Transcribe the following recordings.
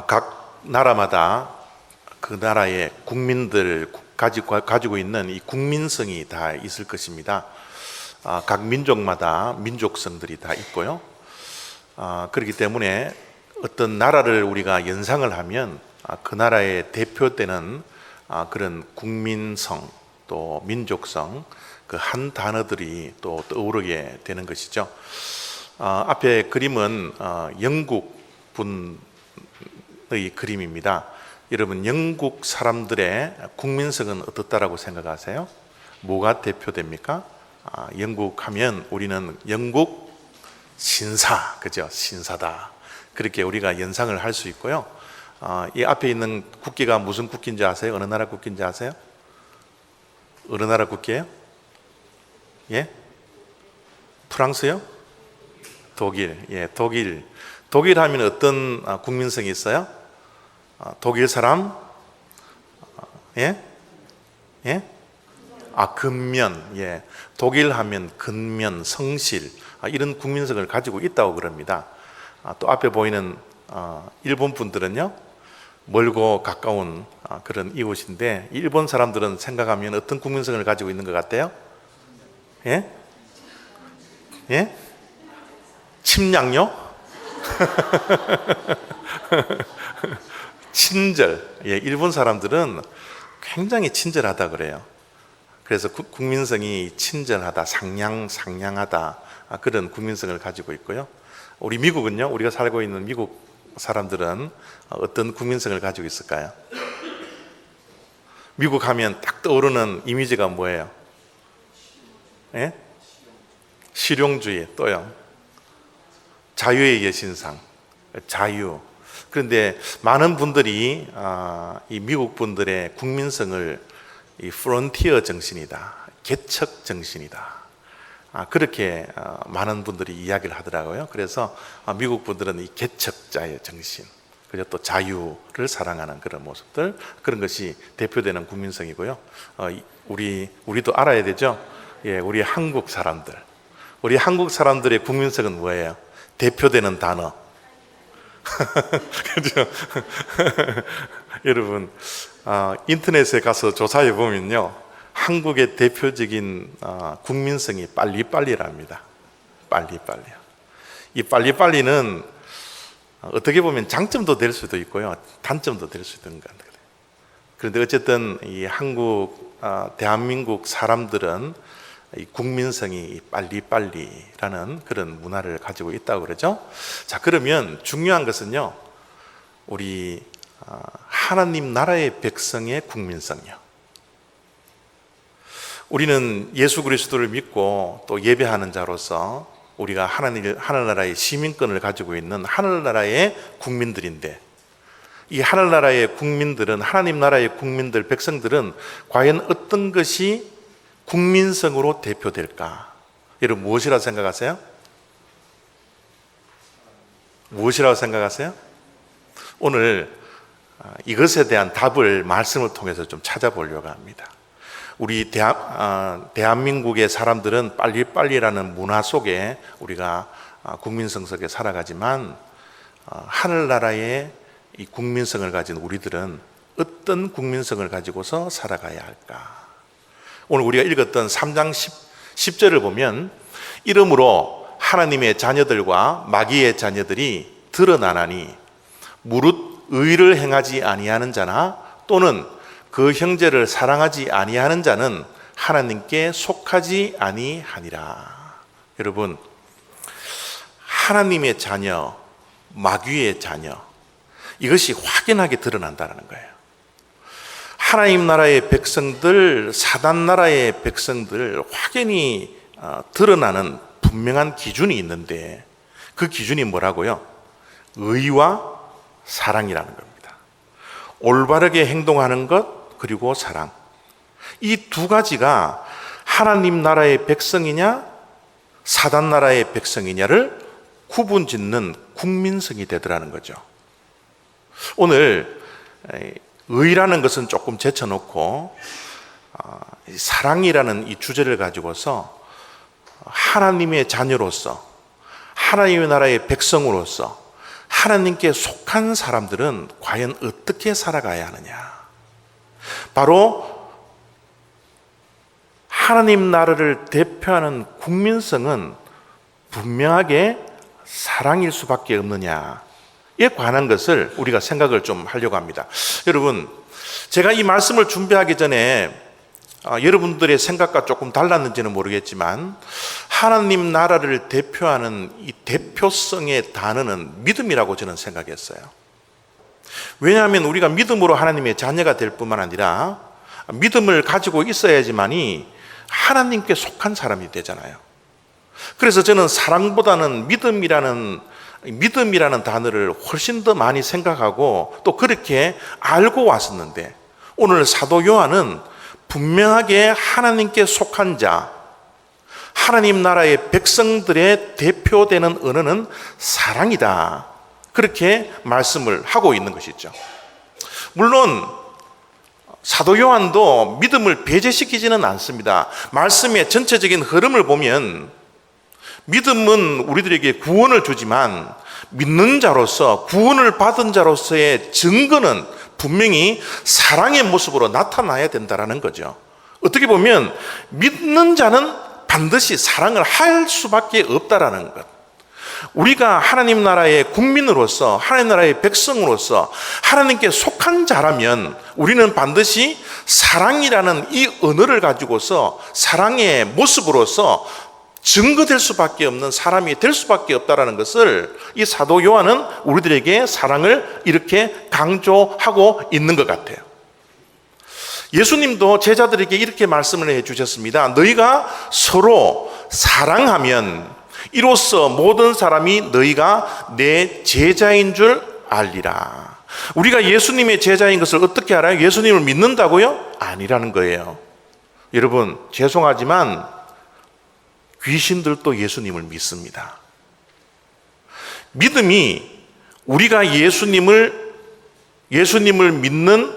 각 나라마다 그 나라의 국민들 가지고 있는 이 국민성이 다 있을 것입니다. 각 민족마다 민족성들이 다 있고요. 그렇기 때문에 어떤 나라를 우리가 연상을 하면 그 나라의 대표되는 그런 국민성 또 민족성 그 한 단어들이 또 떠오르게 되는 것이죠. 앞에 그림은 영국 분의 그림입니다. 여러분, 영국 사람들의 국민성은 어떻다라고 생각하세요? 뭐가 대표됩니까? 영국 하면 우리는 영국 신사, 그죠? 신사다. 그렇게 우리가 연상을 할 수 있고요. 이 앞에 있는 국기가 무슨 국기인지 아세요? 어느 나라 국기인지 아세요? 어느 나라 국기예요? 예? 프랑스요? 독일. 예, 독일. 독일 하면 어떤 국민성이 있어요? 독일 사람? 예? 예? 근면. 예. 독일 하면 근면, 성실. 이런 국민성을 가지고 있다고 그럽니다. 또 앞에 보이는 일본 분들은요, 멀고 가까운 그런 이웃인데, 일본 사람들은 생각하면 어떤 국민성을 가지고 있는 것 같아요? 예? 예? 침략요? 친절. 예, 일본 사람들은 굉장히 친절하다 그래요. 그래서 국민성이 친절하다, 상냥하다, 그런 국민성을 가지고 있고요. 우리 미국은요, 우리가 살고 있는 미국 사람들은 어떤 국민성을 가지고 있을까요? 미국 하면 딱 떠오르는 이미지가 뭐예요? 예? 실용주의, 또요. 자유의 여신상, 자유. 그런데 많은 분들이 이 미국 분들의 국민성을 이 프론티어 정신이다, 개척 정신이다, 그렇게 많은 분들이 이야기를 하더라고요. 그래서 미국 분들은 이 개척자의 정신, 그리고 또 자유를 사랑하는 그런 모습들, 그런 것이 대표되는 국민성이고요. 우리도 알아야 되죠. 예, 우리 한국 사람들의 국민성은 뭐예요? 대표되는 단어. 그죠? 여러분, 인터넷에 가서 조사해 보면요, 한국의 대표적인 국민성이 빨리빨리랍니다. 빨리빨리요. 이 빨리빨리는 어떻게 보면 장점도 될 수도 있고요, 단점도 될 수도 있는 것 같아요. 그런데 어쨌든 이 대한민국 사람들은 이 국민성이 빨리빨리라는 그런 문화를 가지고 있다고 그러죠. 자, 그러면 중요한 것은요, 우리 하나님 나라의 백성의 국민성이요. 우리는 예수 그리스도를 믿고 또 예배하는 자로서 우리가 하늘나라의 시민권을 가지고 있는 하늘나라의 국민들인데, 이 하늘나라의 국민들은, 하나님 나라의 국민들, 백성들은 과연 어떤 것이 국민성으로 대표될까? 여러분, 무엇이라고 생각하세요? 무엇이라고 생각하세요? 오늘 이것에 대한 답을 말씀을 통해서 좀 찾아보려고 합니다. 우리 대한민국의 사람들은 빨리빨리라는 문화 속에 우리가 국민성 속에 살아가지만, 하늘나라의 이 국민성을 가진 우리들은 어떤 국민성을 가지고서 살아가야 할까? 오늘 우리가 읽었던 3장 10절을 보면, 이러므로 하나님의 자녀들과 마귀의 자녀들이 드러나나니 무릇 의를 행하지 아니하는 자나 또는 그 형제를 사랑하지 아니하는 자는 하나님께 속하지 아니하니라. 여러분, 하나님의 자녀, 마귀의 자녀, 이것이 확연하게 드러난다는 거예요. 하나님 나라의 백성들, 사단 나라의 백성들, 확연히 드러나는 분명한 기준이 있는데, 그 기준이 뭐라고요? 의와 사랑이라는 겁니다. 올바르게 행동하는 것, 그리고 사랑. 이 두 가지가 하나님 나라의 백성이냐 사단 나라의 백성이냐를 구분짓는 국민성이 되더라는 거죠. 오늘 의라는 것은 조금 제쳐놓고 사랑이라는 이 주제를 가지고서 하나님의 자녀로서, 하나님의 나라의 백성으로서 하나님께 속한 사람들은 과연 어떻게 살아가야 하느냐? 바로 하나님 나라를 대표하는 국민성은 분명하게 사랑일 수밖에 없느냐에 관한 것을 우리가 생각을 좀 하려고 합니다. 여러분, 제가 이 말씀을 준비하기 전에 여러분들의 생각과 조금 달랐는지는 모르겠지만 하나님 나라를 대표하는 이 대표성의 단어는 믿음이라고 저는 생각했어요. 왜냐하면 우리가 믿음으로 하나님의 자녀가 될 뿐만 아니라 믿음을 가지고 있어야지만이 하나님께 속한 사람이 되잖아요. 그래서 저는 사랑보다는 믿음이라는 단어를 훨씬 더 많이 생각하고 또 그렇게 알고 왔었는데, 오늘 사도 요한은 분명하게 하나님께 속한 자, 하나님 나라의 백성들의 대표되는 언어는 사랑이다, 그렇게 말씀을 하고 있는 것이죠. 물론 사도 요한도 믿음을 배제시키지는 않습니다. 말씀의 전체적인 흐름을 보면 믿음은 우리들에게 구원을 주지만 믿는 자로서, 구원을 받은 자로서의 증거는 분명히 사랑의 모습으로 나타나야 된다는 거죠. 어떻게 보면 믿는 자는 반드시 사랑을 할 수밖에 없다라는 것. 우리가 하나님 나라의 국민으로서, 하나님 나라의 백성으로서 하나님께 속한 자라면 우리는 반드시 사랑이라는 이 언어를 가지고서 사랑의 모습으로서 증거될 수밖에 없는 사람이 될 수밖에 없다는 것을 이 사도 요한은 우리들에게 사랑을 이렇게 강조하고 있는 것 같아요. 예수님도 제자들에게 이렇게 말씀을 해주셨습니다. 너희가 서로 사랑하면 이로써 모든 사람이 너희가 내 제자인 줄 알리라. 우리가 예수님의 제자인 것을 어떻게 알아요? 예수님을 믿는다고요? 아니라는 거예요. 여러분, 죄송하지만 귀신들도 예수님을 믿습니다. 믿음이 우리가 예수님을 믿는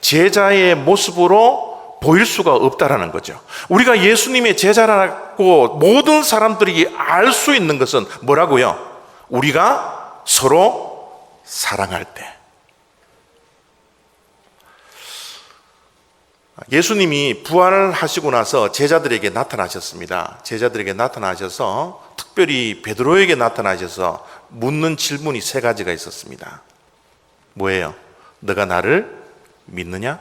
제자의 모습으로 보일 수가 없다라는 거죠. 우리가 예수님의 제자라고 모든 사람들이 알 수 있는 것은 뭐라고요? 우리가 서로 사랑할 때. 예수님이 부활하시고 나서 제자들에게 나타나셨습니다. 제자들에게 나타나셔서 특별히 베드로에게 나타나셔서 묻는 질문이 3가지가 있었습니다. 뭐예요? 너가 나를 믿느냐?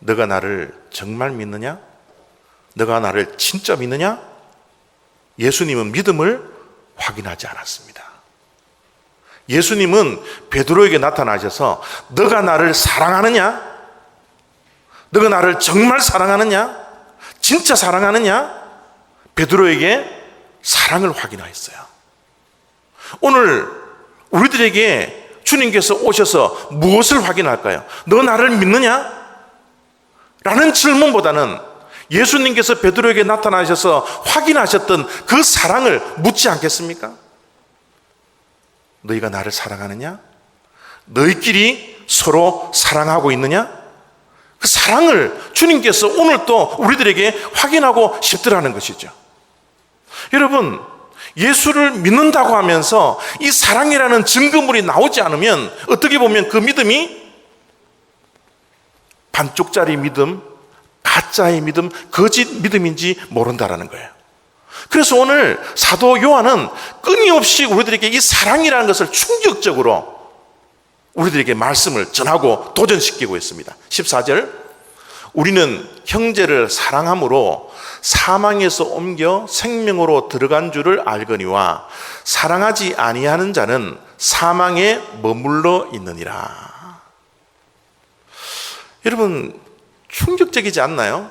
너가 나를 정말 믿느냐? 너가 나를 진짜 믿느냐? 예수님은 믿음을 확인하지 않았습니다. 예수님은 베드로에게 나타나셔서 너가 나를 사랑하느냐? 너가 나를 정말 사랑하느냐? 진짜 사랑하느냐? 베드로에게 사랑을 확인하였어요. 오늘 우리들에게 주님께서 오셔서 무엇을 확인할까요? 너 나를 믿느냐? 라는 질문보다는 예수님께서 베드로에게 나타나셔서 확인하셨던 그 사랑을 묻지 않겠습니까? 너희가 나를 사랑하느냐? 너희끼리 서로 사랑하고 있느냐? 그 사랑을 주님께서 오늘 또 우리들에게 확인하고 싶더라는 것이죠. 여러분, 예수를 믿는다고 하면서 이 사랑이라는 증거물이 나오지 않으면 어떻게 보면 그 믿음이 반쪽짜리 믿음, 가짜의 믿음, 거짓 믿음인지 모른다라는 거예요. 그래서 오늘 사도 요한은 끊임없이 우리들에게 이 사랑이라는 것을 충격적으로 우리들에게 말씀을 전하고 도전시키고 있습니다. 14절, 우리는 형제를 사랑함으로 사망에서 옮겨 생명으로 들어간 줄을 알거니와 사랑하지 아니하는 자는 사망에 머물러 있느니라. 여러분, 충격적이지 않나요?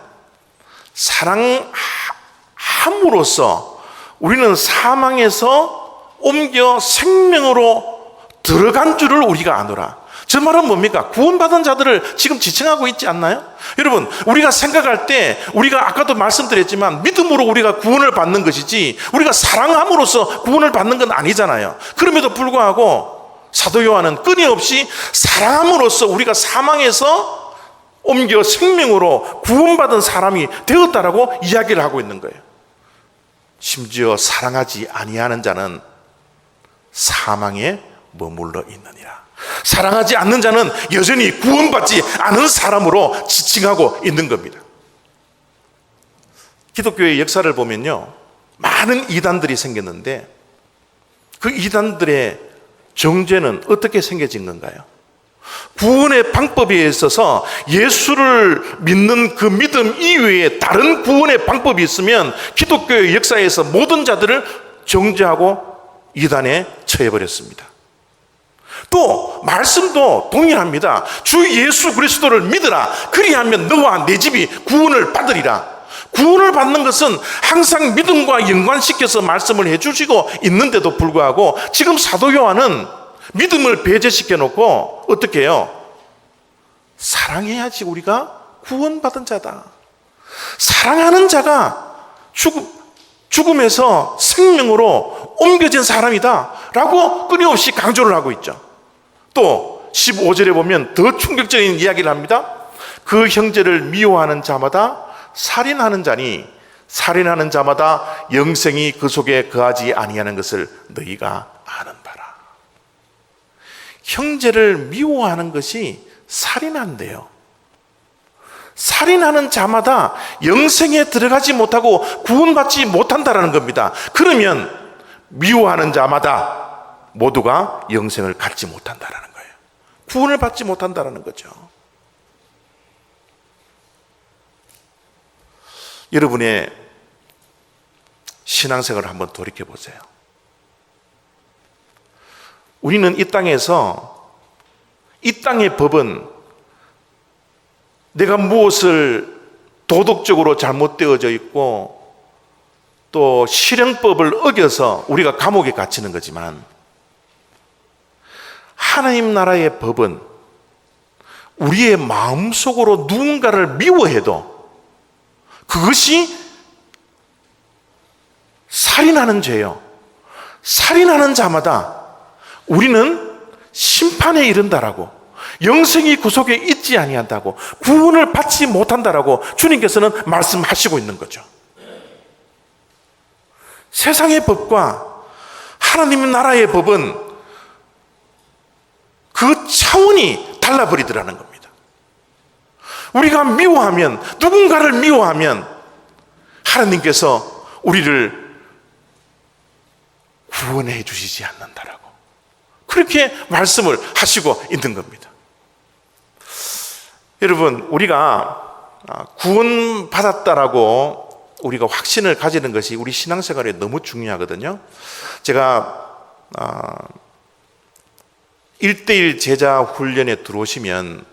사랑함으로써 우리는 사망에서 옮겨 생명으로 들어간 줄을 우리가 아노라. 저 말은 뭡니까? 구원받은 자들을 지금 지칭하고 있지 않나요? 여러분, 우리가 생각할 때 우리가 아까도 말씀드렸지만 믿음으로 우리가 구원을 받는 것이지 우리가 사랑함으로써 구원을 받는 건 아니잖아요. 그럼에도 불구하고 사도 요한은 끊임없이 사랑함으로써 우리가 사망에서 옮겨 생명으로 구원받은 사람이 되었다라고 이야기를 하고 있는 거예요. 심지어 사랑하지 아니하는 자는 사망에 머물러 있느니라. 사랑하지 않는 자는 여전히 구원받지 않은 사람으로 지칭하고 있는 겁니다. 기독교의 역사를 보면요, 많은 이단들이 생겼는데 그 이단들의 정죄는 어떻게 생겨진 건가요? 구원의 방법에 있어서 예수를 믿는 그 믿음 이외에 다른 구원의 방법이 있으면 기독교의 역사에서 모든 자들을 정죄하고 이단에 처해버렸습니다. 또 말씀도 동일합니다. 주 예수 그리스도를 믿으라. 그리하면 너와 내 집이 구원을 받으리라. 구원을 받는 것은 항상 믿음과 연관시켜서 말씀을 해주시고 있는데도 불구하고 지금 사도 요한은 믿음을 배제시켜 놓고 어떻게 해요? 사랑해야지 우리가 구원받은 자다. 사랑하는 자가 죽음에서 생명으로 옮겨진 사람이다 라고 끊임없이 강조를 하고 있죠. 또 15절에 보면 더 충격적인 이야기를 합니다. 그 형제를 미워하는 자마다 살인하는 자니 살인하는 자마다 영생이 그 속에 거하지 아니하는 것을 너희가 아는 바라. 형제를 미워하는 것이 살인한대요. 살인하는 자마다 영생에 들어가지 못하고 구원받지 못한다라는 겁니다. 그러면 미워하는 자마다 모두가 영생을 갖지 못한다라는 거예요. 구원을 받지 못한다라는 거죠. 여러분의 신앙생활을 한번 돌이켜 보세요. 우리는 이 땅에서 이 땅의 법은 내가 무엇을 도덕적으로 잘못되어져 있고 또 실형법을 어겨서 우리가 감옥에 갇히는 거지만 하나님 나라의 법은 우리의 마음속으로 누군가를 미워해도 그것이 살인하는 죄요. 살인하는 자마다 우리는 심판에 이른다라고, 영생이 그 속에 있지 아니한다고, 구원을 받지 못한다라고 주님께서는 말씀하시고 있는 거죠. 세상의 법과 하나님 나라의 법은 그 차원이 달라버리더라는 겁니다. 우리가 미워하면, 누군가를 미워하면 하나님께서 우리를 구원해 주시지 않는다라고 그렇게 말씀을 하시고 있는 겁니다. 여러분, 우리가 구원받았다라고 우리가 확신을 가지는 것이 우리 신앙생활에 너무 중요하거든요. 제가 1:1 제자 훈련에 들어오시면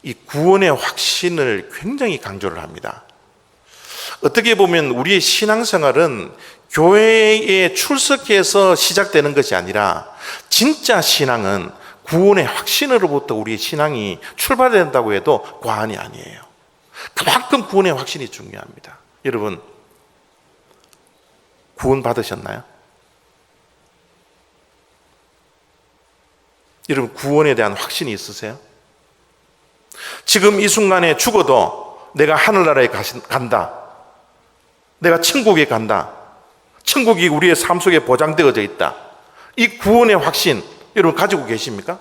이 구원의 확신을 굉장히 강조를 합니다. 어떻게 보면 우리의 신앙생활은 교회에 출석해서 시작되는 것이 아니라 진짜 신앙은 구원의 확신으로부터 우리의 신앙이 출발된다고 해도 과언이 아니에요. 그만큼 구원의 확신이 중요합니다. 여러분, 구원 받으셨나요? 여러분, 구원에 대한 확신이 있으세요? 지금 이 순간에 죽어도 내가 하늘나라에 간다, 내가 천국에 간다, 천국이 우리의 삶 속에 보장되어져 있다, 이 구원의 확신 여러분 가지고 계십니까?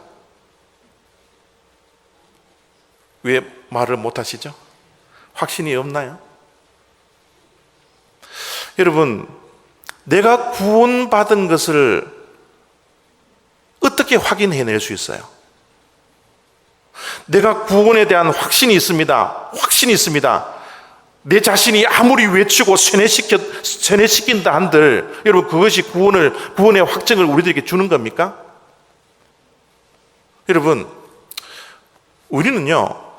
왜 말을 못하시죠? 확신이 없나요? 여러분, 내가 구원받은 것을 어떻게 확인해낼 수 있어요? 내가 구원에 대한 확신이 있습니다. 확신이 있습니다. 내 자신이 아무리 외치고 세뇌시킨다 한들 여러분, 그것이 구원의 확증을 우리들에게 주는 겁니까? 여러분, 우리는요,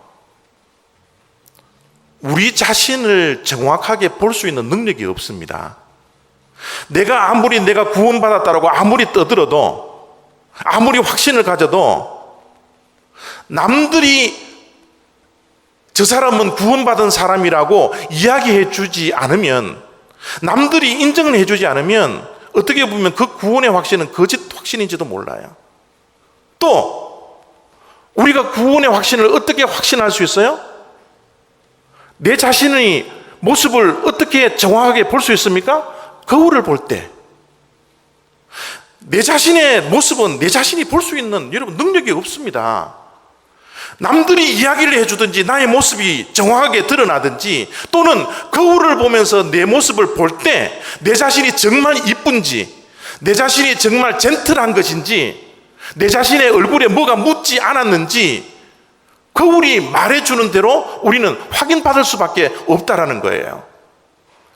우리 자신을 정확하게 볼 수 있는 능력이 없습니다. 내가 구원받았다라고 아무리 떠들어도, 아무리 확신을 가져도 남들이 저 사람은 구원받은 사람이라고 이야기해 주지 않으면, 남들이 인정을 해 주지 않으면 어떻게 보면 그 구원의 확신은 거짓 확신인지도 몰라요. 또 우리가 구원의 확신을 어떻게 확신할 수 있어요? 내 자신의 모습을 어떻게 정확하게 볼 수 있습니까? 거울을 볼 때 내 자신의 모습은 내 자신이 볼 수 있는 여러분 능력이 없습니다. 남들이 이야기를 해주든지 나의 모습이 정확하게 드러나든지 또는 거울을 보면서 내 모습을 볼 때 내 자신이 정말 이쁜지 내 자신이 정말 젠틀한 것인지 내 자신의 얼굴에 뭐가 묻지 않았는지 거울이 말해주는 대로 우리는 확인받을 수밖에 없다라는 거예요.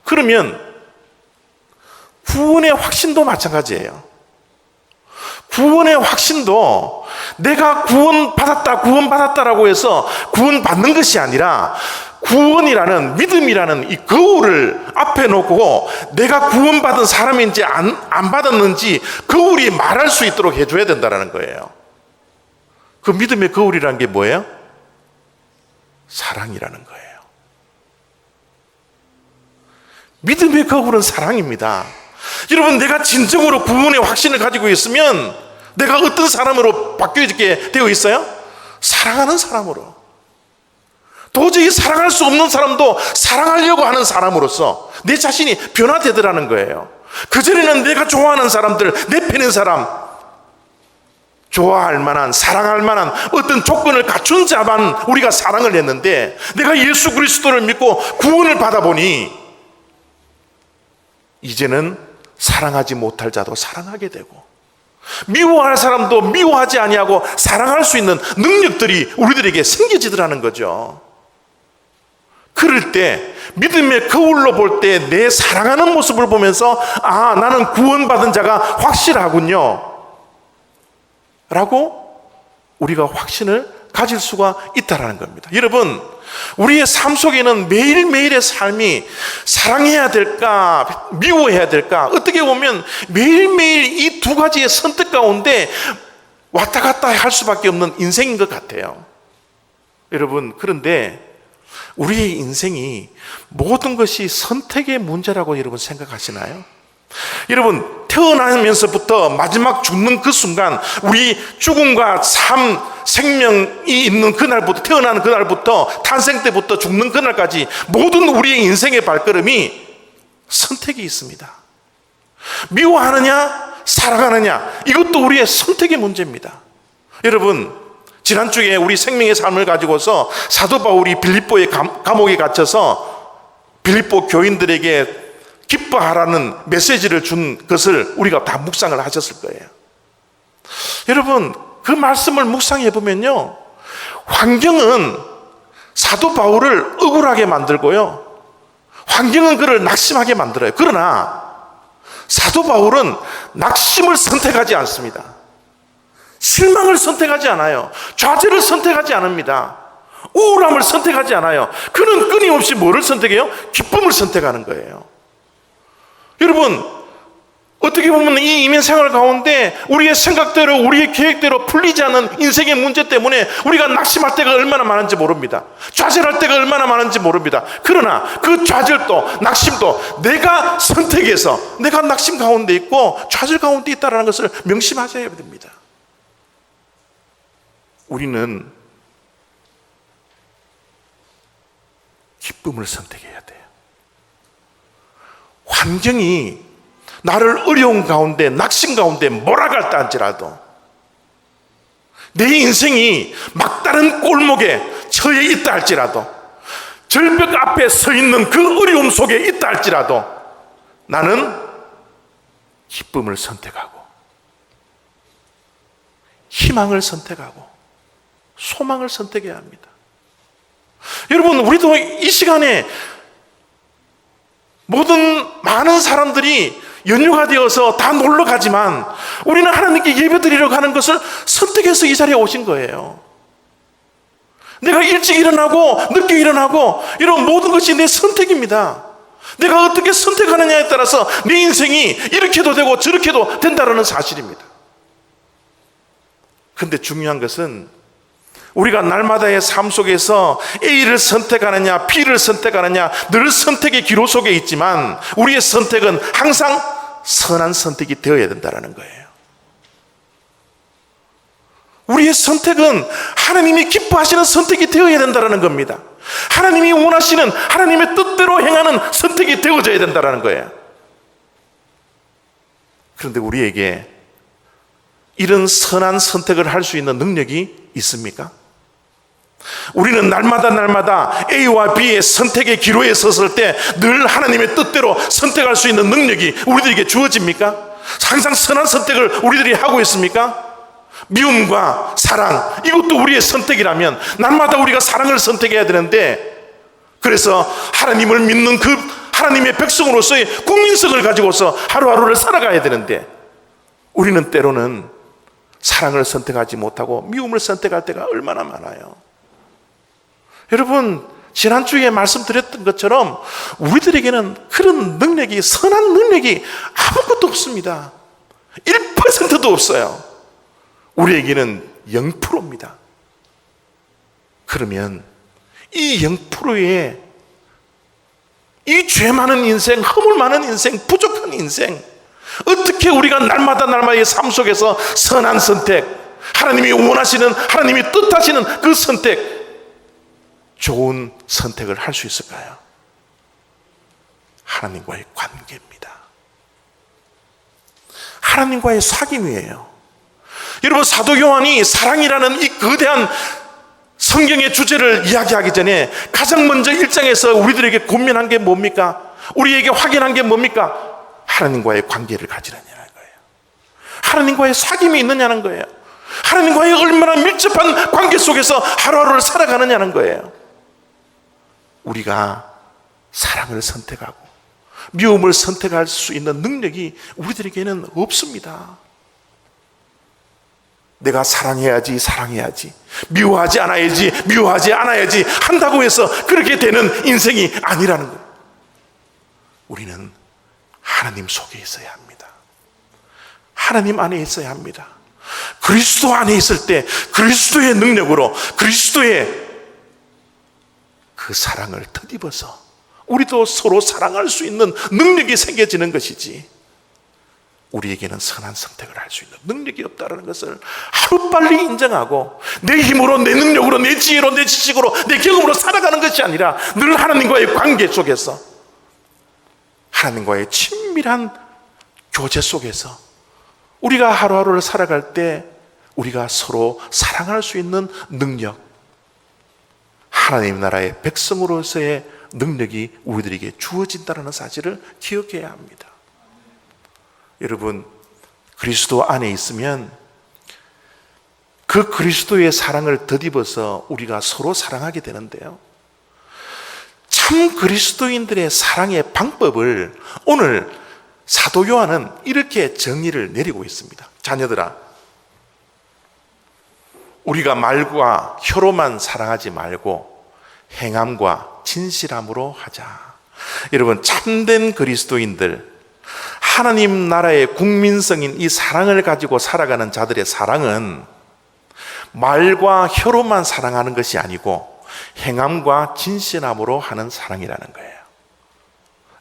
그러면 구원의 확신도 마찬가지예요. 구원의 확신도 내가 구원받았다라고 해서 구원받는 것이 아니라 구원이라는 믿음이라는 이 거울을 앞에 놓고 내가 구원받은 사람인지 안 받았는지 거울이 말할 수 있도록 해줘야 된다는 거예요. 그 믿음의 거울이라는 게 뭐예요? 사랑이라는 거예요. 믿음의 거울은 사랑입니다. 여러분, 내가 진정으로 구원의 확신을 가지고 있으면 내가 어떤 사람으로 바뀌게 되어 있어요? 사랑하는 사람으로. 도저히 사랑할 수 없는 사람도 사랑하려고 하는 사람으로서 내 자신이 변화되더라는 거예요. 그전에는 내가 좋아하는 사람들, 내 편인 사람, 좋아할 만한, 사랑할 만한 어떤 조건을 갖춘 자만 우리가 사랑을 했는데 내가 예수 그리스도를 믿고 구원을 받아보니 이제는 사랑하지 못할 자도 사랑하게 되고 미워할 사람도 미워하지 아니하고 사랑할 수 있는 능력들이 우리들에게 생겨지더라는 거죠. 그럴 때 믿음의 거울로 볼 때 내 사랑하는 모습을 보면서 아, 나는 구원받은 자가 확실하군요 라고 우리가 확신을 가질 수가 있다는 겁니다. 여러분, 우리의 삶 속에는 매일매일의 삶이 사랑해야 될까 미워해야 될까 어떻게 보면 매일매일 이 두 가지의 선택 가운데 왔다 갔다 할 수밖에 없는 인생인 것 같아요. 여러분, 그런데 우리의 인생이 모든 것이 선택의 문제라고 여러분 생각하시나요? 여러분, 태어나면서부터 마지막 죽는 그 순간 우리 죽음과 생명이 있는 그날부터 태어나는 그날부터 탄생 때부터 죽는 그날까지 모든 우리의 인생의 발걸음이 선택이 있습니다. 미워하느냐 사랑하느냐 이것도 우리의 선택의 문제입니다. 여러분, 지난주에 우리 생명의 삶을 가지고서 사도 바울이 빌립보의 감옥에 갇혀서 빌립보 교인들에게 기뻐하라는 메시지를 준 것을 우리가 다 묵상을 하셨을 거예요. 여러분, 그 말씀을 묵상해 보면요, 환경은 사도 바울을 억울하게 만들고요, 환경은 그를 낙심하게 만들어요. 그러나 사도 바울은 낙심을 선택하지 않습니다. 실망을 선택하지 않아요. 좌절을 선택하지 않습니다. 우울함을 선택하지 않아요. 그는 끊임없이 뭐를 선택해요? 기쁨을 선택하는 거예요. 여러분, 어떻게 보면 이 이민 생활 가운데 우리의 생각대로 우리의 계획대로 풀리지 않는 인생의 문제 때문에 우리가 낙심할 때가 얼마나 많은지 모릅니다. 좌절할 때가 얼마나 많은지 모릅니다. 그러나 그 좌절도 낙심도 내가 선택해서 내가 낙심 가운데 있고 좌절 가운데 있다는 것을 명심하셔야 됩니다. 우리는 기쁨을 선택해야 돼요. 환경이 나를 어려운 가운데 낙심 가운데 몰아갈다 할지라도 내 인생이 막다른 골목에 처해 있다 할지라도 절벽 앞에 서 있는 그 어려움 속에 있다 할지라도 나는 기쁨을 선택하고 희망을 선택하고 소망을 선택해야 합니다. 여러분, 우리도 이 시간에 모든 많은 사람들이 연휴가 되어서 다 놀러 가지만 우리는 하나님께 예배드리려고 하는 것을 선택해서 이 자리에 오신 거예요. 내가 일찍 일어나고 늦게 일어나고 이런 모든 것이 내 선택입니다. 내가 어떻게 선택하느냐에 따라서 내 인생이 이렇게도 되고 저렇게도 된다는 사실입니다. 그런데 중요한 것은 우리가 날마다의 삶 속에서 A를 선택하느냐 B를 선택하느냐 늘 선택의 기로 속에 있지만 우리의 선택은 항상 선한 선택이 되어야 된다는 거예요. 우리의 선택은 하나님이 기뻐하시는 선택이 되어야 된다는 겁니다. 하나님이 원하시는 하나님의 뜻대로 행하는 선택이 되어져야 된다는 거예요. 그런데 우리에게 이런 선한 선택을 할 수 있는 능력이 있습니까? 우리는 날마다 A와 B의 선택의 기로에 섰을 때 늘 하나님의 뜻대로 선택할 수 있는 능력이 우리들에게 주어집니까? 항상 선한 선택을 우리들이 하고 있습니까? 미움과 사랑, 이것도 우리의 선택이라면 날마다 우리가 사랑을 선택해야 되는데, 그래서 하나님을 믿는 그 하나님의 백성으로서의 국민성을 가지고서 하루하루를 살아가야 되는데, 우리는 때로는 사랑을 선택하지 못하고 미움을 선택할 때가 얼마나 많아요. 여러분, 지난주에 말씀드렸던 것처럼 우리들에게는 그런 능력이, 선한 능력이 아무것도 없습니다. 1%도 없어요. 우리에게는 0%입니다. 그러면 이 0%의 이 죄 많은 인생, 허물 많은 인생, 부족한 인생, 어떻게 우리가 날마다의 삶 속에서 선한 선택, 하나님이 원하시는, 하나님이 뜻하시는 그 선택, 좋은 선택을 할 수 있을까요? 하나님과의 관계입니다. 하나님과의 사귐이에요. 여러분, 사도 요한이 사랑이라는 이 거대한 성경의 주제를 이야기하기 전에 가장 먼저 1장에서 우리들에게 고민한 게 뭡니까? 우리에게 확인한 게 뭡니까? 하나님과의 관계를 가지라는 거예요. 하나님과의 사귐이 있느냐는 거예요. 하나님과의 얼마나 밀접한 관계 속에서 하루하루를 살아가느냐는 거예요. 우리가 사랑을 선택하고 미움을 선택할 수 있는 능력이 우리들에게는 없습니다. 내가 사랑해야지, 미워하지 않아야지 한다고 해서 그렇게 되는 인생이 아니라는 거예요. 우리는 하나님 속에 있어야 합니다. 하나님 안에 있어야 합니다. 그리스도 안에 있을 때 그리스도의 능력으로, 그리스도의 그 사랑을 덧입어서 우리도 서로 사랑할 수 있는 능력이 생겨지는 것이지, 우리에게는 선한 선택을 할 수 있는 능력이 없다는 것을 하루빨리 인정하고, 내 힘으로, 내 능력으로, 내 지혜로, 내 지식으로, 내 경험으로 살아가는 것이 아니라 늘 하나님과의 관계 속에서, 하나님과의 친밀한 교제 속에서 우리가 하루하루를 살아갈 때 우리가 서로 사랑할 수 있는 능력, 하나님 나라의 백성으로서의 능력이 우리들에게 주어진다는 사실을 기억해야 합니다. 여러분, 그리스도 안에 있으면 그 그리스도의 사랑을 덧입어서 우리가 서로 사랑하게 되는데요, 참 그리스도인들의 사랑의 방법을 오늘 사도 요한은 이렇게 정의를 내리고 있습니다. 자녀들아, 우리가 말과 혀로만 사랑하지 말고 행함과 진실함으로 하자. 여러분, 참된 그리스도인들, 하나님 나라의 국민성인 이 사랑을 가지고 살아가는 자들의 사랑은 말과 혀로만 사랑하는 것이 아니고 행함과 진실함으로 하는 사랑이라는 거예요.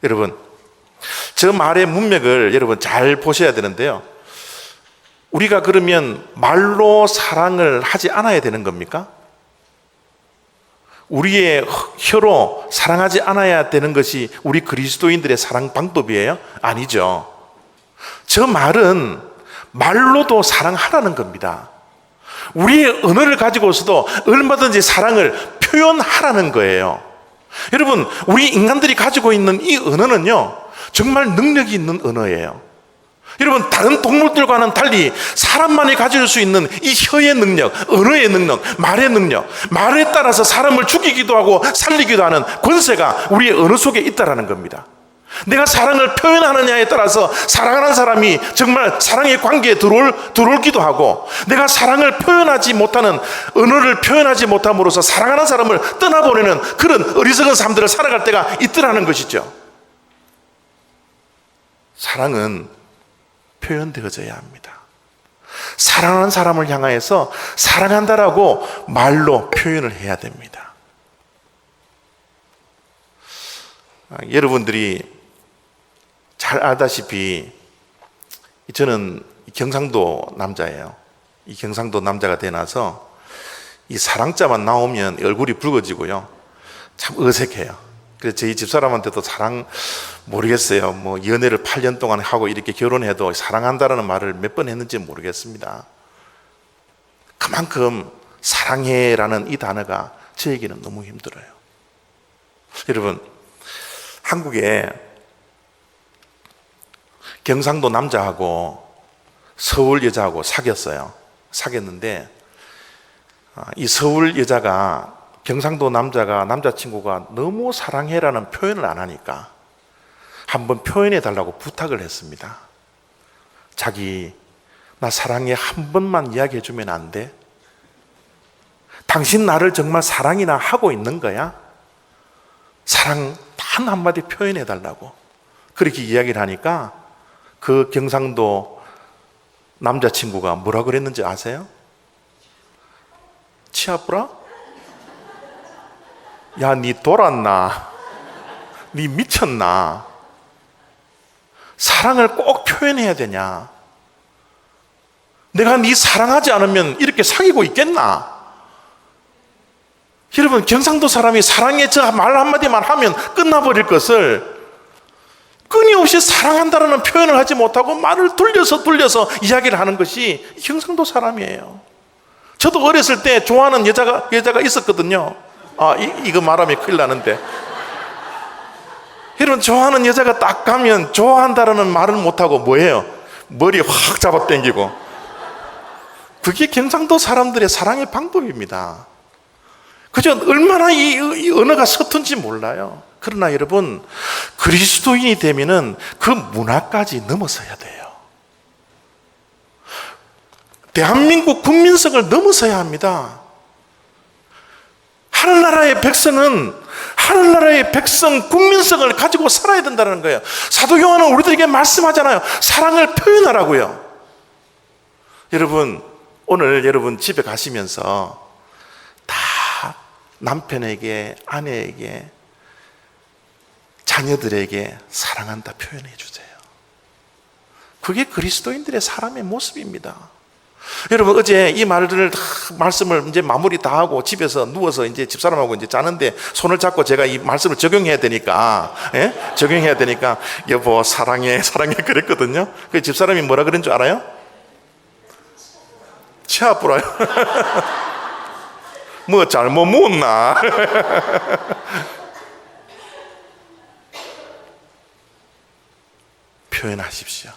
여러분, 저 말의 문맥을 여러분 잘 보셔야 되는데요, 우리가 그러면 말로 사랑을 하지 않아야 되는 겁니까? 우리의 혀로 사랑하지 않아야 되는 것이 우리 그리스도인들의 사랑 방법이에요? 아니죠. 저 말은 말로도 사랑하라는 겁니다. 우리의 언어를 가지고서도 얼마든지 사랑을 표현하라는 거예요. 여러분, 우리 인간들이 가지고 있는 이 언어는요, 정말 능력이 있는 언어예요. 여러분, 다른 동물들과는 달리 사람만이 가질 수 있는 이 혀의 능력, 언어의 능력, 말의 능력, 말에 따라서 사람을 죽이기도 하고 살리기도 하는 권세가 우리의 언어 속에 있다는 겁니다. 내가 사랑을 표현하느냐에 따라서 사랑하는 사람이 정말 사랑의 관계에 들어올기도 하고, 내가 사랑을 표현하지 못하는, 언어를 표현하지 못함으로써 사랑하는 사람을 떠나보내는 그런 어리석은 삶들을 살아갈 때가 있더라는 것이죠. 사랑은 표현되어져야 합니다. 사랑하는 사람을 향하여서 사랑한다라고 말로 표현을 해야 됩니다. 여러분들이 잘 알다시피 저는 경상도 남자예요. 이 경상도 남자가 되나서 이 사랑자만 나오면 얼굴이 붉어지고요, 참 어색해요. 그래서 저희 집사람한테도 사랑 모르겠어요. 뭐 연애를 8년 동안 하고 이렇게 결혼해도 사랑한다라는 말을 몇 번 했는지 모르겠습니다. 그만큼 사랑해라는 이 단어가 저에게는 너무 힘들어요. 여러분, 한국에 경상도 남자하고 서울 여자하고 사귀었는데 이 서울 여자가 경상도 남자친구가 너무 사랑해라는 표현을 안 하니까 한번 표현해 달라고 부탁을 했습니다. 자기, 나 사랑해 한 번만 이야기해 주면 안 돼? 당신 나를 정말 사랑이나 하고 있는 거야? 사랑 단 한마디 표현해 달라고 그렇게 이야기를 하니까 그 경상도 남자친구가 뭐라 그랬는지 아세요? 치아뿌라? 야, 니 돌았나? 니 미쳤나? 사랑을 꼭 표현해야 되냐? 내가 니 사랑하지 않으면 이렇게 사귀고 있겠나? 여러분, 경상도 사람이 사랑해 저 말 한마디만 하면 끝나버릴 것을 끊임없이 사랑한다는 표현을 하지 못하고 말을 돌려서 이야기를 하는 것이 경상도 사람이에요. 저도 어렸을 때 좋아하는 여자가 있었거든요. 이거 말하면 큰일 나는데. 여러분, 좋아하는 여자가 딱 가면 좋아한다는 말을 못하고 뭐예요? 머리 확 잡아당기고. 그게 경상도 사람들의 사랑의 방법입니다. 그저 얼마나 이 언어가 서툰지 몰라요. 그러나 여러분, 그리스도인이 되면은 그 문화까지 넘어서야 돼요. 대한민국 국민성을 넘어서야 합니다. 하늘나라의 백성은 하늘나라의 백성 국민성을 가지고 살아야 된다는 거예요. 사도 요한은 우리들에게 말씀하잖아요. 사랑을 표현하라고요. 여러분, 오늘 여러분 집에 가시면서 다 남편에게, 아내에게, 자녀들에게 사랑한다 표현해 주세요. 그게 그리스도인들의 사람의 모습입니다. 여러분, 어제 이 말씀을 이제 마무리 다 하고 집에서 누워서 이제 집사람하고 이제 자는데 손을 잡고 제가 이 말씀을 적용해야 되니까, 적용해야 되니까, 여보, 사랑해 그랬거든요. 그 집사람이 뭐라 그런 줄 알아요? 치아 뿌라요. 뭐 잘못 묻나? 표현하십시오.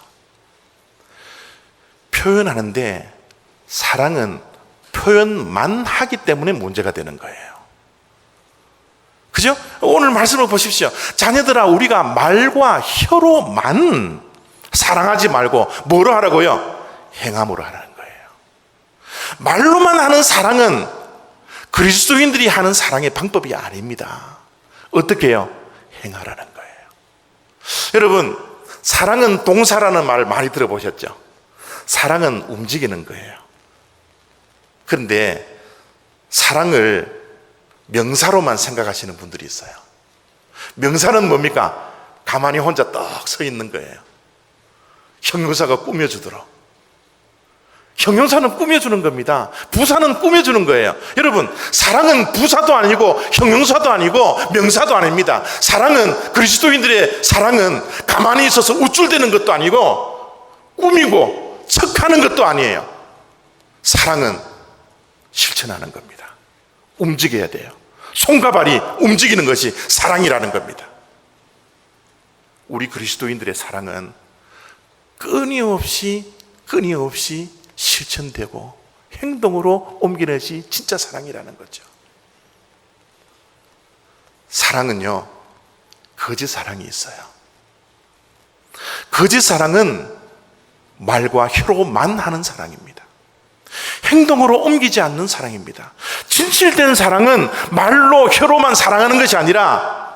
표현하는데 사랑은 표현만 하기 때문에 문제가 되는 거예요. 그죠? 오늘 말씀을 보십시오. 자녀들아, 우리가 말과 혀로만 사랑하지 말고 뭐로 하라고요? 행함으로 하라는 거예요. 말로만 하는 사랑은 그리스도인들이 하는 사랑의 방법이 아닙니다. 어떻게 해요? 행하라는 거예요. 여러분, 사랑은 동사라는 말 많이 들어보셨죠? 사랑은 움직이는 거예요. 그런데 사랑을 명사로만 생각하시는 분들이 있어요. 명사는 뭡니까? 가만히 혼자 떡 서 있는 거예요. 형용사가 꾸며주도록. 형용사는 꾸며주는 겁니다. 부사는 꾸며주는 거예요. 여러분, 사랑은 부사도 아니고 형용사도 아니고 명사도 아닙니다. 사랑은, 그리스도인들의 사랑은 가만히 있어서 우쭐대는 것도 아니고 꾸미고 척하는 것도 아니에요. 사랑은 실천하는 겁니다. 움직여야 돼요. 손과 발이 움직이는 것이 사랑이라는 겁니다. 우리 그리스도인들의 사랑은 끊임없이 실천되고 행동으로 옮기는 것이 진짜 사랑이라는 거죠. 사랑은요, 거짓 사랑이 있어요. 거짓 사랑은 말과 혀로만 하는 사랑입니다. 행동으로 옮기지 않는 사랑입니다. 진실된 사랑은 말로 혀로만 사랑하는 것이 아니라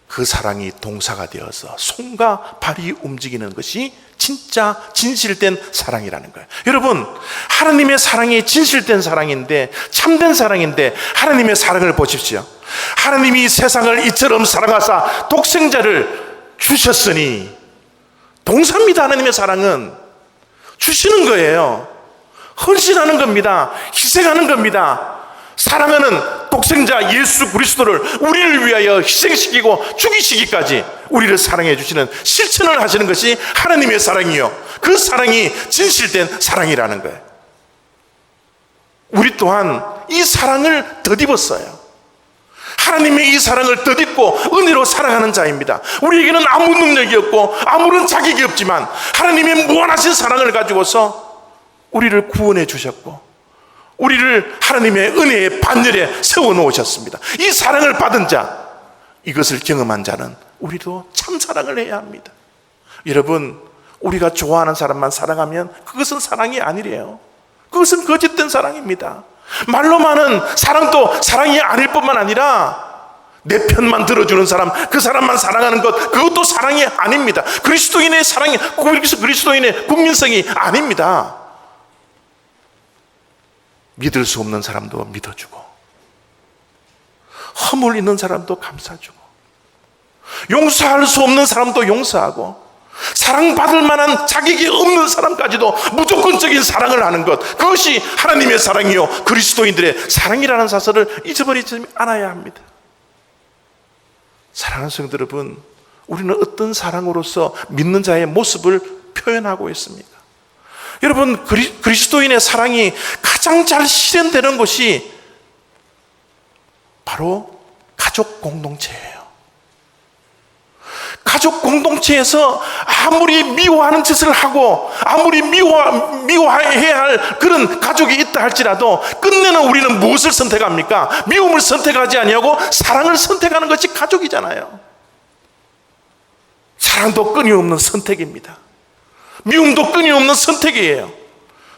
그 사랑이 동사가 되어서 손과 발이 움직이는 것이 진짜 진실된 사랑이라는 거예요. 여러분, 하나님의 사랑이 진실된 사랑인데, 참된 사랑인데, 하나님의 사랑을 보십시오. 하나님이 세상을 이처럼 사랑하사 독생자를 주셨으니, 동사입니다. 하나님의 사랑은 주시는 거예요. 헌신하는 겁니다. 희생하는 겁니다. 사랑하는 독생자 예수 그리스도를 우리를 위하여 희생시키고 죽이시기까지 우리를 사랑해 주시는 실천을 하시는 것이 하나님의 사랑이요, 그 사랑이 진실된 사랑이라는 거예요. 우리 또한 이 사랑을 덧입었어요. 하나님의 이 사랑을 덧입고 은혜로 살아가는 자입니다. 우리에게는 아무 능력이 없고 아무런 자격이 없지만 하나님의 무한하신 사랑을 가지고서 우리를 구원해 주셨고 우리를 하나님의 은혜의 반열에 세워놓으셨습니다. 이 사랑을 받은 자, 이것을 경험한 자는 우리도 참 사랑을 해야 합니다. 여러분, 우리가 좋아하는 사람만 사랑하면 그것은 사랑이 아니래요. 그것은 거짓된 사랑입니다. 말로만은 사랑도 사랑이 아닐 뿐만 아니라 내 편만 들어주는 사람, 그 사람만 사랑하는 것, 그것도 사랑이 아닙니다. 그리스도인의 사랑이, 그리스도인의 국민성이 아닙니다. 믿을 수 없는 사람도 믿어주고, 허물 있는 사람도 감싸주고, 용서할 수 없는 사람도 용서하고, 사랑받을 만한 자격이 없는 사람까지도 무조건적인 사랑을 하는 것, 그것이 하나님의 사랑이요 그리스도인들의 사랑이라는 사실을 잊어버리지 않아야 합니다. 사랑하는 성도 여러분, 우리는 어떤 사랑으로서 믿는 자의 모습을 표현하고 있습니까? 여러분, 그리스도인의 사랑이 가장 잘 실현되는 것이 바로 가족 공동체예요. 가족 공동체에서 아무리 미워하는 짓을 하고 아무리 미워해야 할 그런 가족이 있다 할지라도 끝내는 우리는 무엇을 선택합니까? 미움을 선택하지 아니하고 사랑을 선택하는 것이 가족이잖아요. 사랑도 끊임없는 선택입니다. 미움도 끊임없는 선택이에요.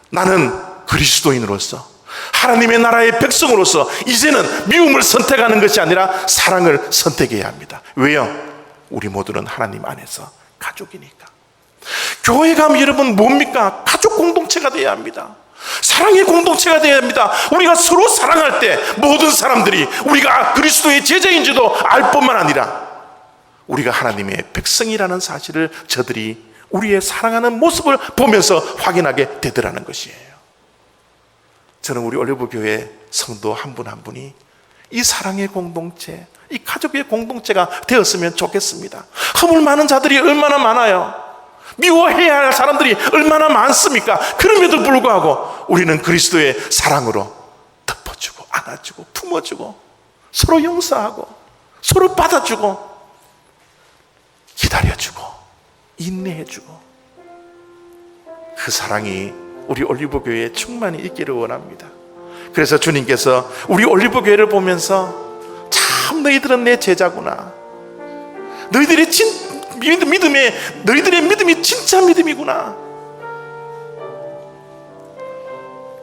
나는 그리스도인으로서, 하나님의 나라의 백성으로서 이제는 미움을 선택하는 것이 아니라 사랑을 선택해야 합니다. 왜요? 우리 모두는 하나님 안에서 가족이니까. 교회 가면 여러분 뭡니까? 가족 공동체가 되어야 합니다. 사랑의 공동체가 되어야 합니다. 우리가 서로 사랑할 때 모든 사람들이 우리가 그리스도의 제자인지도 알 뿐만 아니라 우리가 하나님의 백성이라는 사실을 저들이 우리의 사랑하는 모습을 보면서 확인하게 되더라는 것이에요. 저는 우리 올리브교회 성도 한 분 한 분이 이 사랑의 공동체, 이 가족의 공동체가 되었으면 좋겠습니다. 허물 많은 자들이 얼마나 많아요. 미워해야 할 사람들이 얼마나 많습니까? 그럼에도 불구하고 우리는 그리스도의 사랑으로 덮어주고 안아주고 품어주고 서로 용서하고 서로 받아주고 기다려주고 인내해주고, 그 사랑이 우리 올리브교회에 충만히 있기를 원합니다. 그래서 주님께서 우리 올리브교회를 보면서 참 너희들은 내 제자구나, 너희들의 믿음이 진짜 믿음이구나,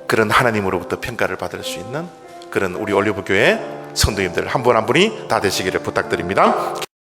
그런 하나님으로부터 평가를 받을 수 있는 그런 우리 올리브교회 성도님들 한 분 한 분이 다 되시기를 부탁드립니다.